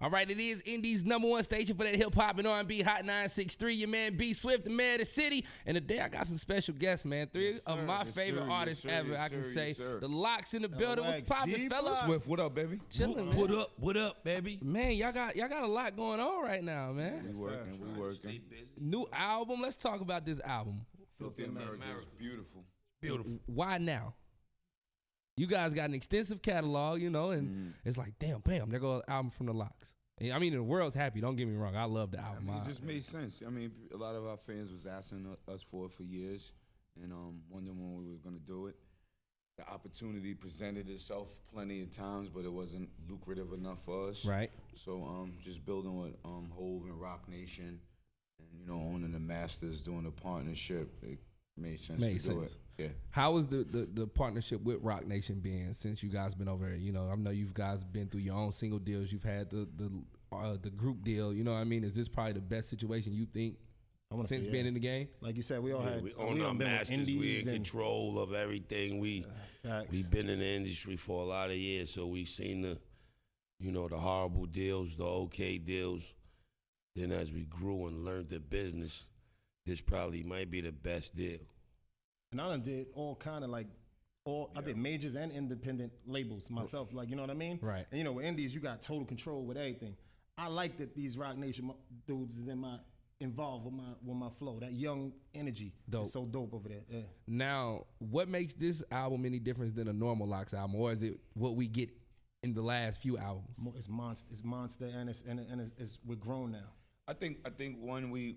All right, it is Indy's #1 station for that hip-hop and R&B Hot 963. Your man B Swift, the man of the city. And today I got some special guests, man. Three of my favorite artists ever, I can say. The Locks in the building. What's poppin', fellas? Swift, what up, baby? Chillin', man. What up, baby? Man, y'all got a lot going on right now, man. We working. New album. Let's talk about this album. Filthy America is beautiful. Beautiful. Why now? You guys got an extensive catalog, you know, and it's like, damn, bam, there goes an album from the Locks. I mean, the world's happy. Don't get me wrong. I love the album. It just made sense. I mean, a lot of our fans was asking us for it for years, and wondering when we was gonna do it. The opportunity presented itself plenty of times, but it wasn't lucrative enough for us. Right. So just building with Hove and Rock Nation, and owning the Masters, doing a partnership, it made sense to do it. Yeah. How was the partnership with Rock Nation been since you guys been over there? You know, I know you guys been through your own single deals. You've had the group deal. You know what I mean? Is this probably the best situation you think since being in the game? Like you said, we all had. We own our masters. We in control of everything. We've been in the industry for a lot of years, so we've seen the horrible deals, the okay deals. Then as we grew and learned the business, this probably might be the best deal. And I done did all kind of I did majors and independent labels myself, like, you know what I mean? Right. And with indies, you got total control with everything. I like that these Rock Nation dudes is involved with my flow. That young energy is so dope over there. Yeah. Now, what makes this album any different than a normal Locks album, or is it what we get in the last few albums? It's monster, and we're grown now. I think one, we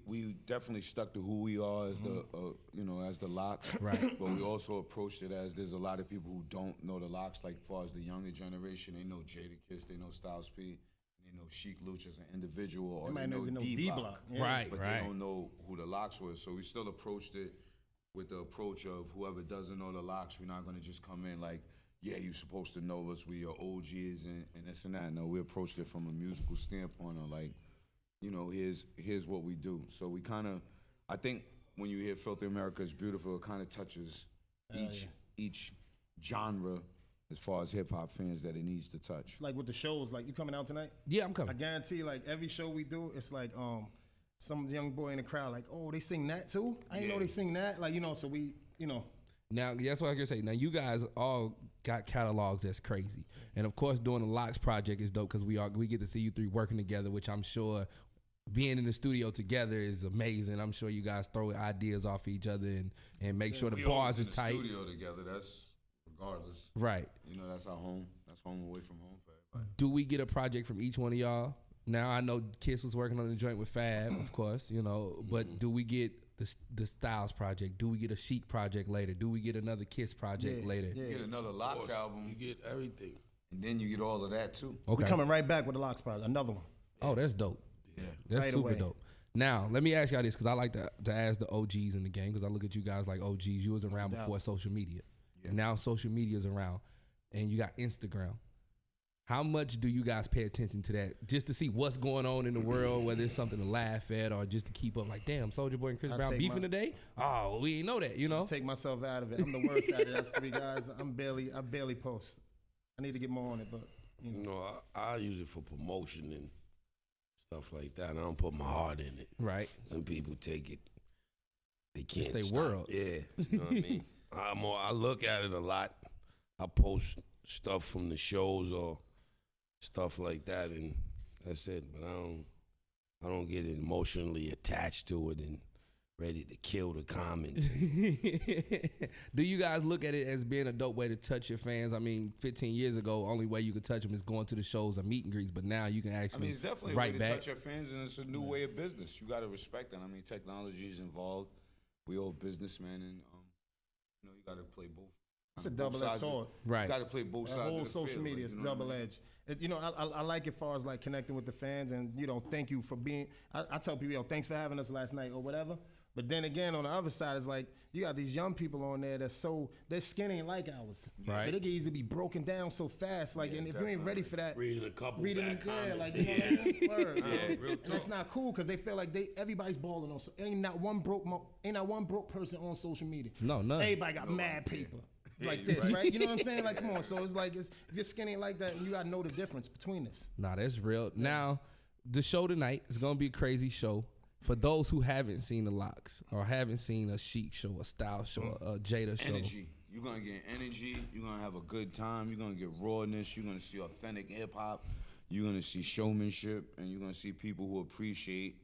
definitely stuck to who we are as as the Locks. Right. But we also approached it as there's a lot of people who don't know the Locks, like as far as the younger generation. They know Jadakiss, they know Styles P, they know Sheek Louch as an individual, or they know D-Block. Yeah. Right, but right. they don't know who the Locks was. So we still approached it with the approach of whoever doesn't know the Locks, we're not gonna just come in like, yeah, you're supposed to know us, we are OGs and this and that. No, we approached it from a musical standpoint of like, here's what we do. So we I think when you hear Filthy America is Beautiful, it kind of touches each genre as far as hip hop fans that it needs to touch. It's like with the shows, like you coming out tonight? Yeah, I'm coming. I guarantee, like every show we do, it's like some young boy in the crowd, like, oh, they sing that too? I didn't know they sing that. Like, so we. Now, that's what I was gonna say. Now, you guys all got catalogs that's crazy, and of course, doing the Locks project is dope because we get to see you three working together, which I'm sure being in the studio together is amazing. I'm sure you guys throw ideas off each other and make sure the bars is tight. We studio together. That's regardless. Right. That's our home. That's home away from home for everybody. Do we get a project from each one of y'all? Now, I know Kiss was working on the joint with Fab, of course, but do we get the Styles project? Do we get a Sheek project later? Do we get another Kiss project later? Yeah. You get another Locks album. You get everything. And then you get all of that too. Okay. We're coming right back with the Locks project, another one. Oh, that's dope. Yeah. That's right super away. dope. Now, let me ask y'all this, because I like to ask the OGs in the game, because I look at you guys like OGs. You was around before social media. Yeah. Now social media is around, and you got Instagram. How much do you guys pay attention to that, just to see what's going on in the world, whether it's something to laugh at or just to keep up? Like, damn, Soulja Boy and Chris Brown beefing today? Oh, we ain't know that, I take myself out of it. I'm the worst at it. That's three guys. I barely post. I need to get more on it, but I use it for promotion and stuff like that. I don't put my heart in it. Right. Some people take it. They can't. It's their stop. world. Yeah. You know what I mean? I look at it a lot. I post stuff from the shows or stuff like that, and that's it. But I don't get emotionally attached to it and ready to kill the comments. Do you guys look at it as being a dope way to touch your fans? I mean, 15 years ago, only way you could touch them is going to the shows or meet and greets, but now you can actually it's definitely write a way back. to touch your fans, and it's a new way of business. You got to respect that. I mean, technology is involved. We all businessmen, and you got to play both. It's a double-edged sword. Right. You got to play both sides. The whole of the social field, media is double-edged. I like it as far as like connecting with the fans, and thank you for being. I tell people, thanks for having us last night or whatever. But then again, on the other side, it's like you got these young people on there their skin ain't like ours. Right. So they can easily be broken down so fast. Like, and if you ain't ready for that, reading a couple comments. like what I mean? Word. So, real and that's not cool because they feel like everybody's balling on. Ain't not one broke person on social media. No, none. Everybody got mad paper. like this, right? You know what I'm saying? Like, come on. So it's like, if your skin ain't like that, you gotta know the difference between this. Nah, that's real. Now, the show tonight is gonna be a crazy show. For those who haven't seen the Locks or haven't seen a Chic show, a Style show, a Jada show. Energy. You're gonna get energy. You're gonna have a good time. You're gonna get rawness. You're gonna see authentic hip hop. You're gonna see showmanship, and you're gonna see people who appreciate.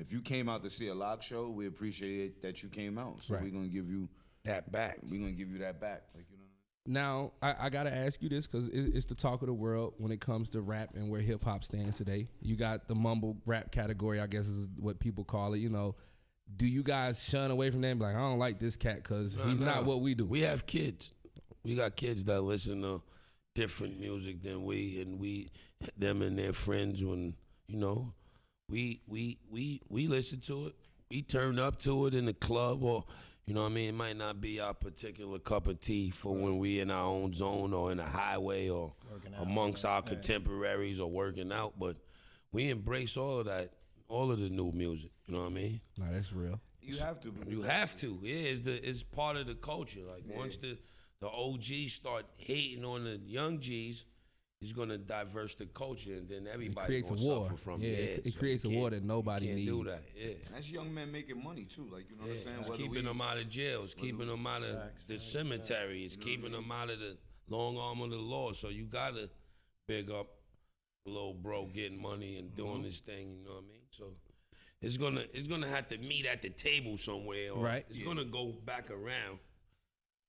If you came out to see a Lock show, we appreciate that you came out. So we're gonna give you that back. We're gonna give you that back. Like, you know. Now, I gotta ask you this because it's the talk of the world when it comes to rap and where hip hop stands today. You got the mumble rap category, I guess is what people call it. You know, do you guys shun away from that and be like, I don't like this cat because he's not what we do? We have kids. We got kids that listen to different music than we, and them and their friends. When we listen to it. We turn up to it in the club, or you know what I mean. It might not be our particular cup of tea for when we in our own zone or in the highway or amongst our contemporaries or working out. But we embrace all of that, all of the new music. You know what I mean? Nah, that's real. You have to. You have to. Yeah, it's part of the culture. Like once the OGs start hating on the young G's, it's gonna diverse the culture, and then everybody gonna suffer from it. It creates a war that nobody needs. Do that. Yeah, and that's young men making money too. Like, you know what I'm saying? It's keeping them out of jail. It's keeping them out of the cemetery. It's keeping them out of the long arm of the law. So you gotta big up little bro getting money and doing this thing. You know what I mean? So it's gonna have to meet at the table somewhere. Or it's gonna go back around.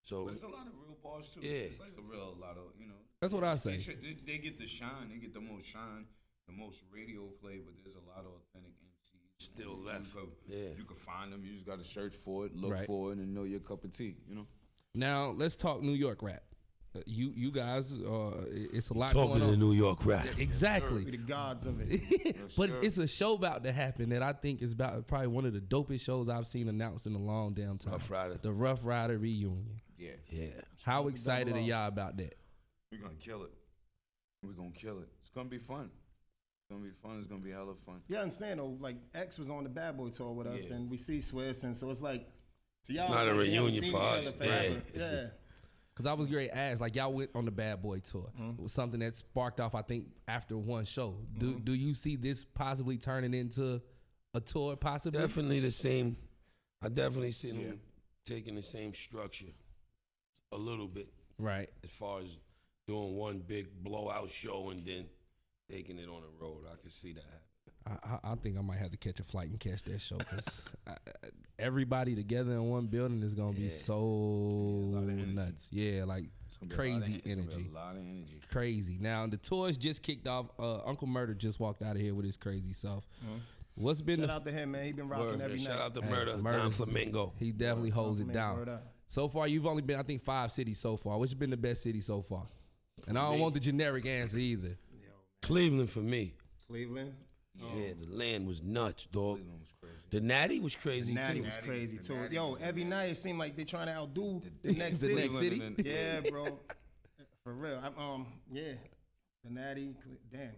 So but it's a lot of real bars too. Yeah, it's like a lot of That's what I say. They get the shine. They get the most shine, the most radio play. But there's a lot of authentic MCs still left. You can find them. You just got to search for it, look for it, and know your cup of tea. You know. Now let's talk New York rap. You guys, it's a lot going on. Talking to New York rap. Exactly. We're the gods of it. But it's a show about to happen that I think is about probably one of the dopest shows I've seen announced in a long damn time. Rough Rider. The Rough Rider reunion. Yeah. How excited are y'all about that? We're gonna kill it. We're gonna kill it. It's gonna be fun. It's gonna be fun. It's gonna be hella fun. Yeah, I understand though. Like X was on the Bad Boy tour with us, and we see Swiss, and so it's like, to y'all, it's not a reunion for us. Yeah. Because I was great ass. Like, y'all went on the Bad Boy tour. It was something that sparked off, I think, after one show. Do you see this possibly turning into a tour, possibly? Definitely the same. I definitely see them taking the same structure a little bit. Right. As far as doing one big blowout show and then taking it on the road. I can see that happen. I think I might have to catch a flight and catch that show because everybody together in one building is gonna be so nuts. Yeah, like crazy energy. A lot of energy. Crazy. Now the tours just kicked off. Uncle Murder just walked out of here with his crazy self. What's been shout out to him, man? He been rocking every night. Shout out to Murder down Flamingo. He definitely holds it down. So far, you've only been, I think, 5 cities so far. Which has been the best city so far? And I don't want the generic answer either. Cleveland for me. Cleveland. Yeah, the land was nuts, dog. The Natty was crazy too. The Natty was crazy too. Yo, every night it seemed like they trying to outdo the next city. Yeah, bro. For real. The Natty. Damn.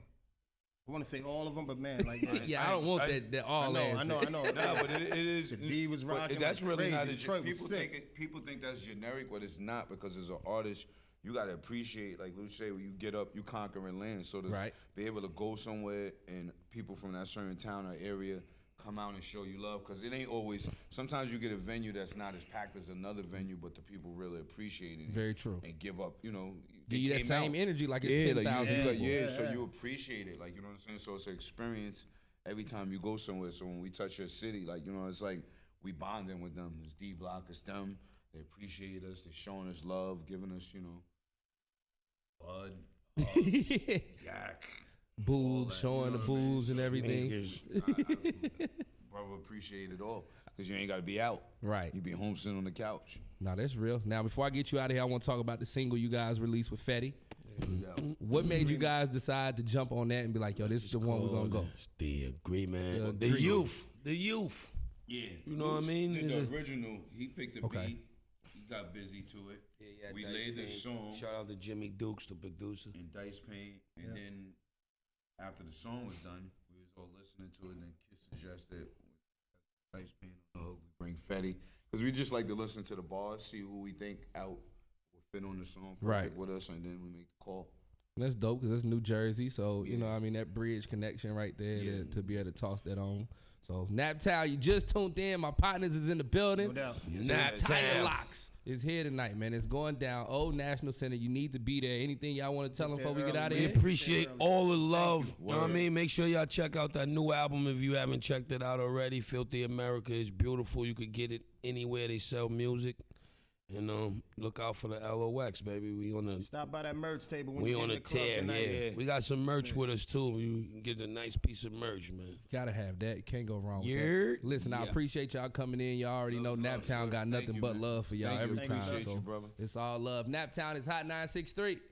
I want to say all of them, but man, like I don't want that all. I know. Nah, but it is. The D was rocking. That's like really crazy. not. People think that's generic, but it's not, because as an artist, you gotta appreciate, like Lou say, when you get up, you conquering land. So to be able to go somewhere and people from that certain town or area come out and show you love, because it ain't always. Sometimes you get a venue that's not as packed as another venue, but the people really appreciate it. Very true. And give up, Give you that same energy like it's 10,000 people. So you appreciate it, like, you know what I'm saying? So it's an experience every time you go somewhere. So when we touch your city, like, it's like we bonding with them. It's D Block, it's them. They appreciate us. They're showing us love, giving us, bud, hugs, yak, booze, showing the booze and everything. Brother, appreciate it all, because you ain't got to be out. Right. You be home sitting on the couch. Nah, that's real. Now, before I get you out of here, I want to talk about the single you guys released with Fetty. What made you guys decide to jump on that and be like, yo, this is the one we're going to go? The agreement. The youth. Yeah. You know what I mean? The original, he picked the beat. He got busy to it. Yeah, we laid the song. Shout out to Jimmy Dukes, the producer. And Dice Pain. And then after the song was done, we was all listening to it, and then Kiss suggested Dice Pain on the hook, we bring Fetty. Because we just like to listen to the bars, see who we think out fit on the song Right. with us, and then we make the call. That's dope because it's New Jersey. So, you know, I mean, that bridge connection right there to be able to toss that on. So, NapTown, you just tuned in. My partners is in the building. No doubt. Tire Locks is here tonight, man. It's going down. Old National Center. You need to be there. Anything y'all want to tell them before we get out of We here? appreciate all the love. You know what I mean? Make sure y'all check out that new album if you haven't checked it out already. Filthy America is beautiful. You could get it anywhere they sell music. And look out for the LOX, baby. We on the Stop by that merch table when we you on get a in the club tear. tonight. Yeah, we got some merch with us too. You can get a nice piece of merch, man. Gotta have that. Can't go wrong with that. Listen, I appreciate y'all coming in. Y'all already know NapTown got nothing but love for y'all every time. Appreciate So you, brother. it's all love. NapTown is Hot 963.